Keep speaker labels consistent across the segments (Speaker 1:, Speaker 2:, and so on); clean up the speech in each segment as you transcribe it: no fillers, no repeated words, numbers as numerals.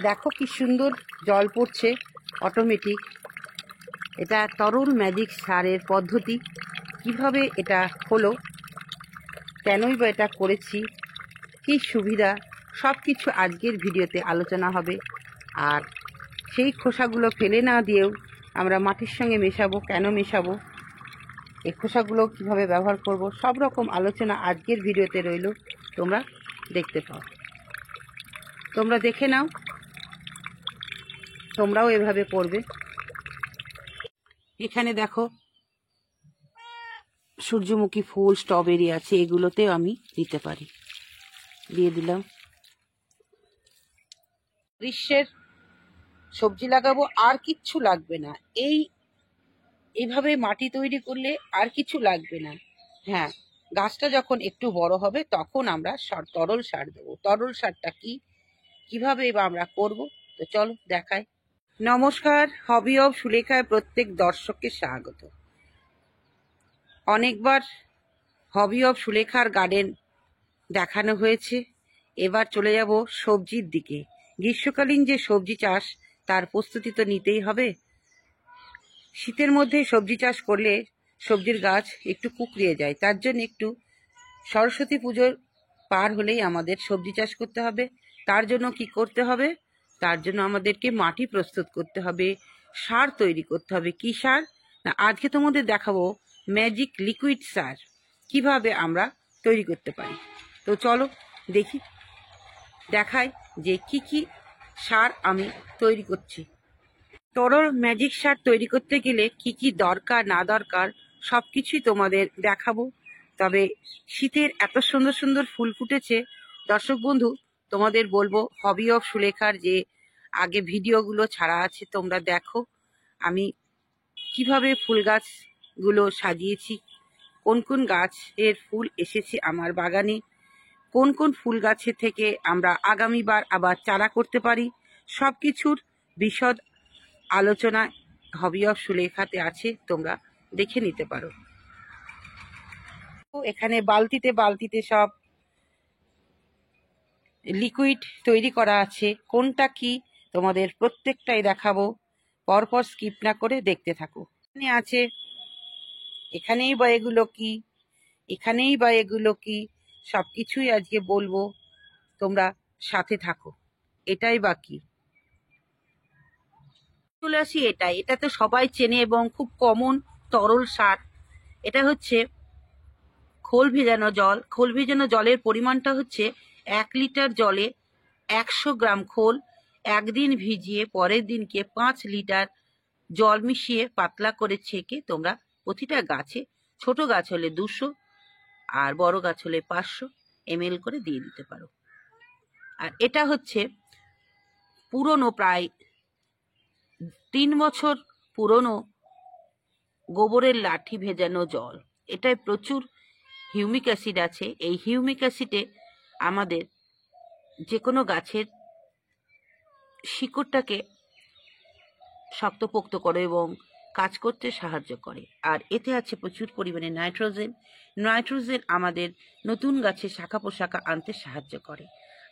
Speaker 1: দেখো কি সুন্দর জল পড়ছে অটোমেটিক। এটা তরল ম্যাজিক সারের পদ্ধতি। কিভাবে এটা হলো, কেনই বা এটা করেছি, কি সুবিধা, সব কিছু আজকের ভিডিওতে আলোচনা হবে। আর সেই খোসাগুলো ফেলে না দিয়েও আমরা মাটির সঙ্গে মেশাবো, কেন মেশাবো, এই খোসাগুলো কিভাবে ব্যবহার করব, সব রকম আলোচনা আজকের ভিডিওতে রইল। তোমরা দেখতে পাও, তোমরা দেখে নাও, তোমরাও এভাবে করবে। এখানে দেখো সূর্যমুখী ফুল, স্ট্রবেরি আছে, এগুলোতেও আমি দিতে পারি। দিয়ে দিলাম। গ্রীষ্মের সবজি লাগাবো, আর কিচ্ছু লাগবে না। এইভাবে মাটি তৈরি করলে আর কিছু লাগবে না। হ্যাঁ, গাছটা যখন একটু বড় হবে তখন আমরা তরল সার দেবো। তরল সারটা কিভাবে বা আমরা করব, তো চলো দেখাই। নমস্কার, হবি অফ সুলেখায় প্রত্যেক দর্শককে স্বাগত। অনেকবার হবি অফ সুলেখার গার্ডেন দেখানো হয়েছে, এবার চলে যাব সবজির দিকে। গ্রীষ্মকালীন যে সবজি চাষ, তার প্রস্তুতি তো নিতেই হবে। শীতের মধ্যে সবজি চাষ করলে সবজির গাছ একটু কুকড়িয়ে যায়, তার জন্য একটু সরস্বতী পুজোর পার হলেই আমাদের সবজি চাষ করতে হবে। তার জন্য কি করতে হবে, তার জন্য আমাদেরকে মাটি প্রস্তুত করতে হবে, সার তৈরি করতে হবে। কি সার না, আজকে তোমাদের দেখাবো ম্যাজিক লিকুইড সার কিভাবে আমরা তৈরি করতে পারি। তো চলো দেখি, দেখাই যে কি কি সার আমি তৈরি করছি। তরল ম্যাজিক সার তৈরি করতে গেলে কি কি দরকার না দরকার সবকিছুই তোমাদের দেখাবো। তবে শীতের এত সুন্দর সুন্দর ফুল ফুটেছে, দর্শক বন্ধু তোমাদের বলবো হবি অফ সুলেখার যে আগে ভিডিওগুলো ছাড়া আছে তোমরা দেখো, আমি কিভাবে ফুল গাছগুলো সাজিয়েছি, কোন কোন গাছের ফুল এসেছে আমার বাগানে, কোন কোন ফুল গাছের থেকে আমরা আগামীবার আবার চারা করতে পারি, সব কিছুর বিশদ আলোচনা হবি অফ সুলেখাতে আছে, তোমরা দেখে নিতে পারো। এখানে বালতিতে বালতিতে সব লিকুইড তৈরি করা আছে, কোনটা কি তোমাদের প্রত্যেকটাই দেখাবো, পরপর স্কিপ না করে দেখতে থাকো। এখানে আছে, এখানেই বা এগুলো কি, এখানেই বা এগুলো কি, সবকিছুই আজকে বলবো, তোমরা সাথে থাকো। এটাই বা কি, চলে আসি এটা তো সবাই চেনে এবং খুব কমন তরল সার। এটা হচ্ছে খোল ভেজানো জল। খোল ভেজানো জলের পরিমাণটা হচ্ছে 1 লিটার জলে 100 গ্রাম খোল একদিন ভিজিয়ে পরের দিনকে 5 লিটার জল মিশিয়ে পাতলা করে ছেঁকে তোমরা প্রতিটা গাছে, ছোট গাছ হলে 200 আর বড় গাছ হলে 500 ml করে দিয়ে দিতে পারো। আর এটা হচ্ছে পুরনো, প্রায় 3 বছর পুরনো গোবরের লাঠি ভেজানো জল। এটায় প্রচুর হিউমিক অ্যাসিড আছে। এই হিউমিক অ্যাসিডে আমাদের যে কোনো গাছের শিকড়টাকে শক্তপোক্ত করে এবং কাজ করতে সাহায্য করে। আর এতে আছে প্রচুর পরিমাণে নাইট্রোজেন। নাইট্রোজেন আমাদের নতুন গাছের শাখা পোশাখা আনতে সাহায্য করে।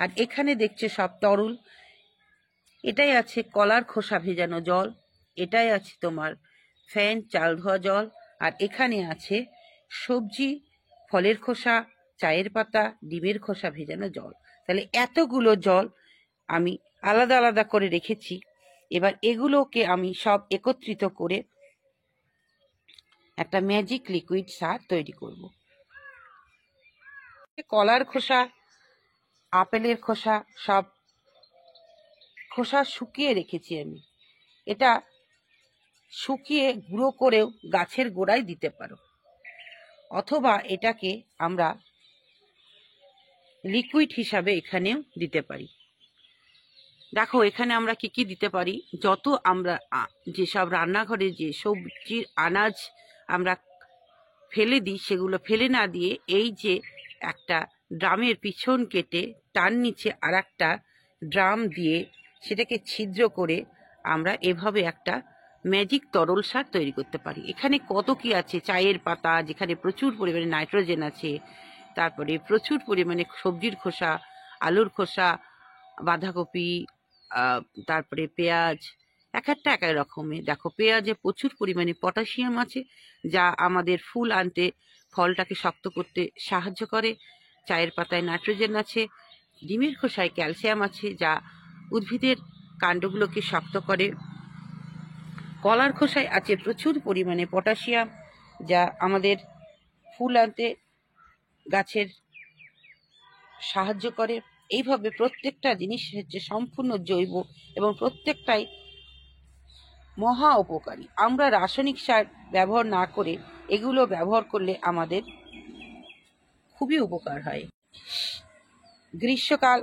Speaker 1: আর এখানে দেখছে সব তরল। এটাই আছে কলার খোসা ভেজানো জল, এটাই আছে তোমার ফ্যান চাল ধোয়া জল, আর এখানে আছে সবজি, ফলের খোসা, চায়ের পাতা, ডিমের খোসা ভেজানো জল। তাহলে এতগুলো জল আমি আলাদা আলাদা করে রেখেছি। এবার এগুলোকে আমি সব একত্রিত করে একটা ম্যাজিক লিকুইড সার তৈরি করব। কলার খোসা, আপেলের খোসা, সব খোসা শুকিয়ে রেখেছি আমি। এটা শুকিয়ে গুঁড়ো করেও গাছের গোড়ায় দিতে পারো, অথবা এটাকে আমরা লিকুইড হিসাবে এখানেও দিতে পারি। দেখো এখানে আমরা কি কি দিতে পারি। যত আমরা যেসব রান্নাঘরে যে সবজির আনাজ আমরা ফেলে দিই, সেগুলো ফেলে না দিয়ে এই যে একটা ড্রামের পিছন কেটে তার নিচে আর একটা ড্রাম দিয়ে সেটাকে ছিদ্র করে আমরা এভাবে একটা ম্যাজিক তরল সার তৈরি করতে পারি। এখানে কত কি আছে, চায়ের পাতা যেখানে প্রচুর পরিমাণে নাইট্রোজেন আছে, তারপরে প্রচুর পরিমাণে সবজির খোসা, আলুর খোসা, বাঁধাকপি, তারপরে পেঁয়াজ, এক একটা এক এক রকমের। দেখো পেঁয়াজে প্রচুর পরিমাণে পটাশিয়াম আছে, যা আমাদের ফুল আনতে, ফলটাকে শক্ত করতে সাহায্য করে। চায়ের পাতায় নাইট্রোজেন আছে, ডিমের খোসায় ক্যালসিয়াম আছে, যা উদ্ভিদের কাণ্ডগুলোকে শক্ত করে। কলার খোসায় আছে প্রচুর পরিমাণে পটাশিয়াম, যা আমাদের ফুল আনতে গাছের সাহায্য করে। এইভাবে প্রত্যেকটা জিনিস হচ্ছে সম্পূর্ণ জৈব এবং প্রত্যেকটাই মহা উপকারী। আমরা রাসায়নিক সার ব্যবহার না করে এগুলো ব্যবহার করলে আমাদের খুবই উপকার হয়। গ্রীষ্মকাল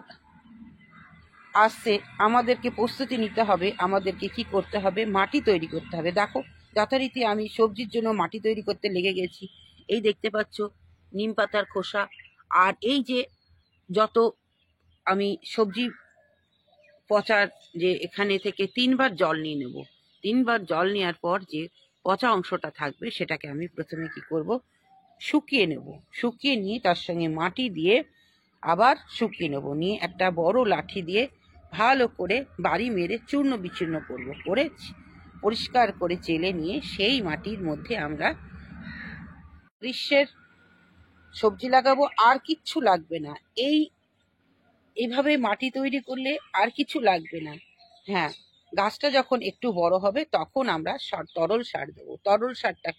Speaker 1: আসছে, আমাদেরকে প্রস্তুতি নিতে হবে। আমাদেরকে কি করতে হবে? মাটি তৈরি করতে হবে। দেখো যথারীতি আমি সবজির জন্য মাটি তৈরি করতে লেগে গেছি। এই দেখতে পাচ্ছ নিম পাতার খোসা, আর এই যে যত আমি সবজি পচার, যে এখানে থেকে 3বার জল নিয়ে নেব। 3বার জল নেওয়ার পর যে পচা অংশটা থাকবে সেটাকে আমি প্রথমে কি করব? শুকিয়ে নেব। শুকিয়ে নিয়ে তার সঙ্গে মাটি দিয়ে আবার শুকিয়ে নেব। নিয়ে একটা বড় লাঠি দিয়ে ভালো করে বাড়ি মেরে চূর্ণ বিচূর্ণ করব। করে পরিষ্কার করে চেলে নিয়ে সেই মাটির মধ্যে আমরা গ্রীষ্মের সবজি লাগাবো। আর কিচ্ছু লাগবে না। এইভাবে মাটি তৈরি করলে আর কিছু লাগবে না। হ্যাঁ, গাছটা যখন একটু বড় হবে তখন আমরা তরল সার দেবো। তরল সারটা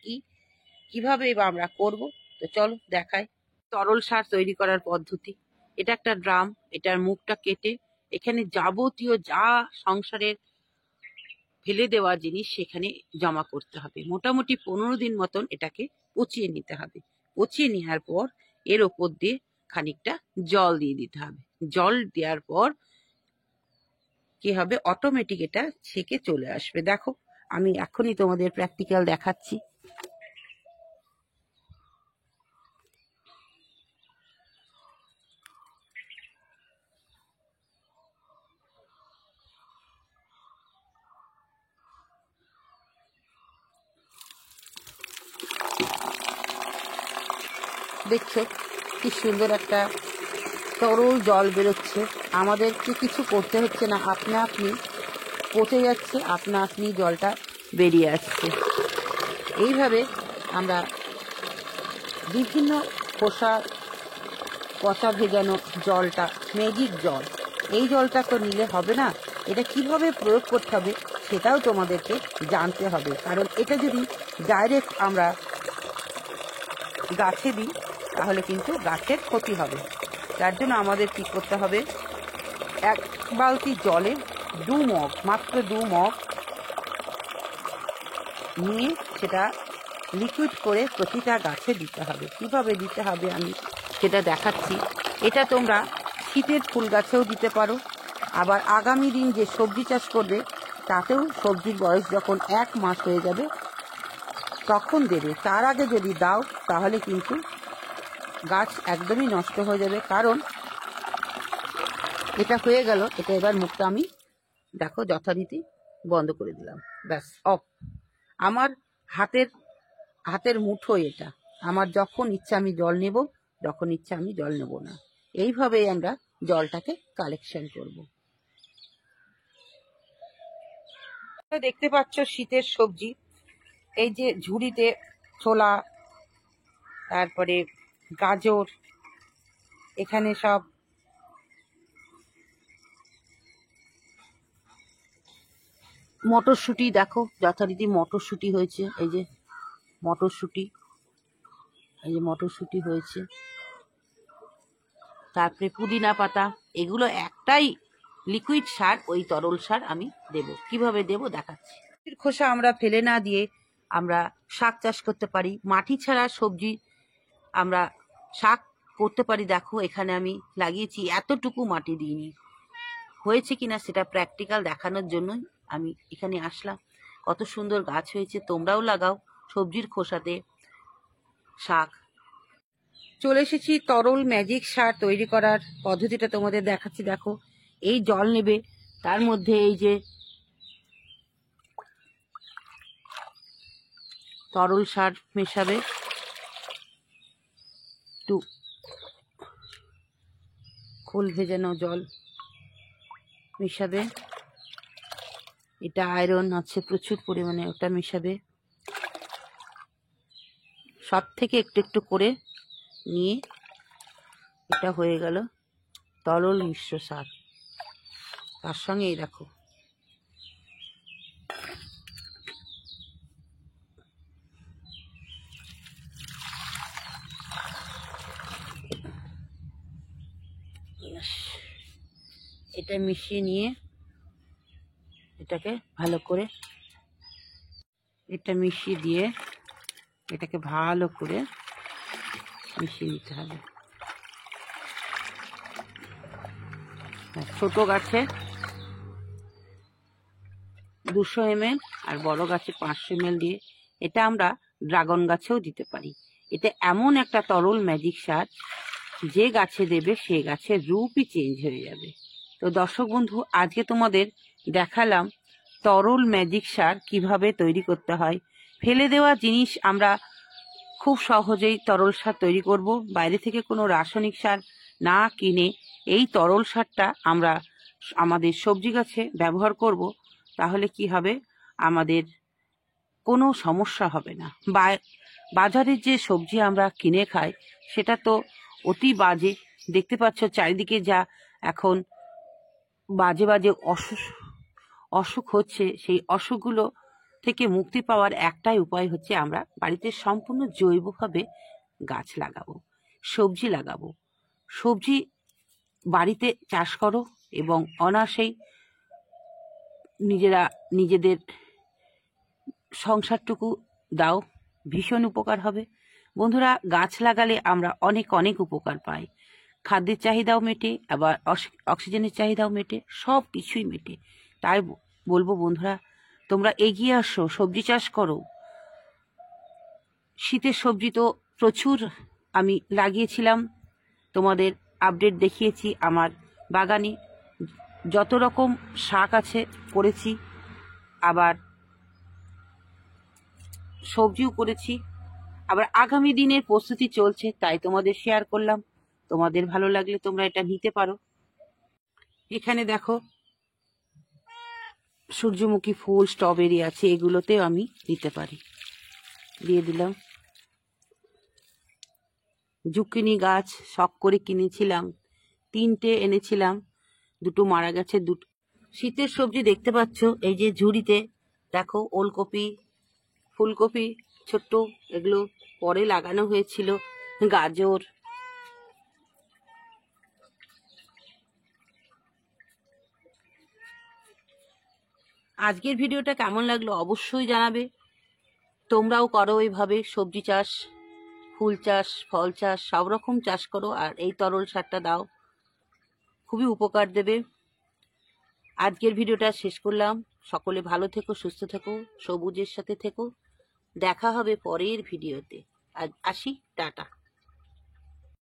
Speaker 1: কিভাবে বা আমরা করব, তো চলো দেখাই। তরল সার তৈরি করার পদ্ধতি। এটা একটা ড্রাম, এটার মুখটা কেটে এখানে যাবতীয় যা সংসারের ফেলে দেওয়া জিনিস সেখানে জমা করতে হবে। মোটামুটি 15 দিন মতন এটাকে পচিয়ে নিতে হবে। পচিয়ে নেওয়ার পর এর ওপর দিয়ে খানিকটা জল দিয়ে দিতে হবে। জল দেওয়ার পর কি হবে? অটোমেটিক এটা ছেঁকে চলে আসবে। দেখো আমি এখনই তোমাদের প্র্যাকটিক্যাল দেখাচ্ছি। দেখছো কি সুন্দর একটা তরল জল বেরোচ্ছে। আমাদেরকে কিছু করতে হচ্ছে না, আপনা আপনি পচে যাচ্ছে, আপনা আপনি জলটা বেরিয়ে আসছে। এইভাবে আমরা বিভিন্ন খোসা পচা ভেজানো জলটা, ম্যাজিক জল, এই জলটা তো নিলে হবে না। এটা কিভাবে প্রয়োগ করতে হবে সেটাও তোমাদেরকে জানতে হবে। কারণ এটা যদি ডাইরেক্ট আমরা গাছে দিই তাহলে কিন্তু গাছের ক্ষতি হবে। যার জন্য আমাদের কি করতে হবে? 1 বালতি জলে 2 মগ, মাত্র 2 মগ নিয়ে সেটা লিকুইড করে প্রতিটা গাছে দিতে হবে। কিভাবে দিতে হবে আমি সেটা দেখাচ্ছি। এটা তোমরা শীতের ফুল গাছেও দিতে পারো, আবার আগামী দিন যে সবজি চাষ করবে তাতেও সবজির বয়স যখন 1 মাস হয়ে যাবে তখন দেবে। তার আগে যদি দাও তাহলে কিন্তু গাছ একদমই নষ্ট হয়ে যাবে। কারণ এটা হয়ে গেল, এটা এবার মুখটা আমি দেখো যথারীতি বন্ধ করে দিলাম, ব্যাস অফ। আমার হাতের মুঠো এটা। আমার যখন ইচ্ছা আমি জল নেব, যখন ইচ্ছা আমি জল নেব না। এইভাবেই আমরা জলটাকে কালেকশন করব। দেখতে পাচ্ছ শীতের সবজি, এই যে ঝুড়িতে ছোলা, তারপরে গাজর, এখানে সব মটরশুঁটি। দেখো যথারীতি মটরশুঁটি হয়েছে, এই যে মটরশুঁটি, এই যে মটরশুঁটি হয়েছে। তারপরে পুদিনা পাতা, এগুলো একটাই লিকুইড সার, ওই তরল সার আমি দেব। কিভাবে দেব দেখাচ্ছি। খোসা আমরা ফেলে না দিয়ে আমরা শাক চাষ করতে পারি। মাটি ছাড়া সবজি আমরা শাক করতে পারি। দেখো এখানে আমি লাগিয়েছি, এতটুকু মাটি দিইনি। হয়েছে কিনা সেটা প্র্যাকটিক্যাল দেখানোর জন্যই আমি এখানে আসলাম। কত সুন্দর গাছ হয়েছে, তোমরাও লাগাও সবজির খোসাতে শাক। চলে এসেছি তরল ম্যাজিক সার তৈরি করার পদ্ধতিটা তোমাদের দেখাচ্ছি। দেখো এই জল নেবে, তার মধ্যে এই যে তরল সার মেশাবে, একটু খোল ভেজানো জল মেশাবে, এটা আয়রন আছে প্রচুর পরিমাণে, ওটা মেশাবে। সব থেকে একটু একটু করে নিয়ে এটা হয়ে গেল তরল মিশ্র সার। তার সঙ্গে এই দেখো এটা মিশিয়ে নিয়ে এটাকে ভালো করে এটা মিশিয়ে দিয়ে এটাকে ভালো করে মিশিয়ে নিতে হবে। ছোট গাছে 200 ml আর বড় গাছে 500 ml দিয়ে এটা আমরা ড্রাগন গাছেও দিতে পারি। এটা এমন একটা তরল ম্যাজিক সার, যে গাছে দেবে সে গাছের রূপই চেঞ্জ হয়ে যাবে। তো দর্শক বন্ধু, আজকে তোমাদের দেখালাম তরল ম্যাজিক সার কিভাবে তৈরি করতে হয়। ফেলে দেওয়া জিনিস আমরা খুব সহজেই তরল সার তৈরি করব। বাইরে থেকে কোনো রাসায়নিক সার না কিনে এই তরল সারটা আমরা আমাদের সবজি গাছে ব্যবহার করব। তাহলে কি হবে, আমাদের কোনো সমস্যা হবে না। বাজারের যে সবজি আমরা কিনে খাই সেটা তো অতি বাজে। দেখতে পাচ্ছ চারিদিকে যা এখন বাজে বাজে অসুখ হচ্ছে। সেই অসুখগুলো থেকে মুক্তি পাওয়ার একটাই উপায় হচ্ছে আমরা বাড়িতে সম্পূর্ণ জৈবভাবে গাছ লাগাবো, সবজি লাগাবো। সবজি বাড়িতে চাষ করো এবং অনায়াসেই নিজেদের সংসারটুকু দাও, ভীষণ উপকার হবে। বন্ধুরা, গাছ লাগালে আমরা অনেক অনেক উপকার পাই। খাদ্যের চাহিদাও মেটে, আবার অক্সিজেনের চাহিদাও মেটে, সব কিছুই মেটে। তাই বলবো বন্ধুরা, তোমরা এগিয়ে আসো, সবজি চাষ করো। শীতের সবজি তো প্রচুর আমি লাগিয়েছিলাম, তোমাদের আপডেট দেখিয়েছি। আমার বাগানে যত রকম শাক আছে করেছি, আবার সবজিও করেছি, আবার আগামী দিনের প্রস্তুতি চলছে, তাই তোমাদের শেয়ার করলাম। তোমাদের ভালো লাগলে তোমরা এটা নিতে পারো। এখানে দেখো সূর্যমুখী ফুল, স্ট্রবেরি আছে, এগুলোতেও আমি দিতে পারি। দিয়ে দিলাম। জুকিনি গাছ শখ করে কিনেছিলাম, 3টে এনেছিলাম, 2টো মারা গেছে। শীতের সবজি দেখতে পাচ্ছ, এই যে ঝুড়িতে দেখো ওলকপি, ফুলকপি ছোট্ট, এগুলো পরে লাগানো হয়েছিল। গাজর, আজকের ভিডিওটা কেমন লাগলো অবশ্যই জানাবে। তোমরাও করো এইভাবে সবজি চাষ, ফুল চাষ, ফল চাষ, সব রকম চাষ করো আর এই তরল সারটা দাও, খুবই উপকার দেবে। আজকের ভিডিওটা শেষ করলাম। সকলে ভালো থেকো, সুস্থ থেকো, সবুজের সাথে থেকো। দেখা হবে পরের ভিডিওতে। আজ আসি, টাটা।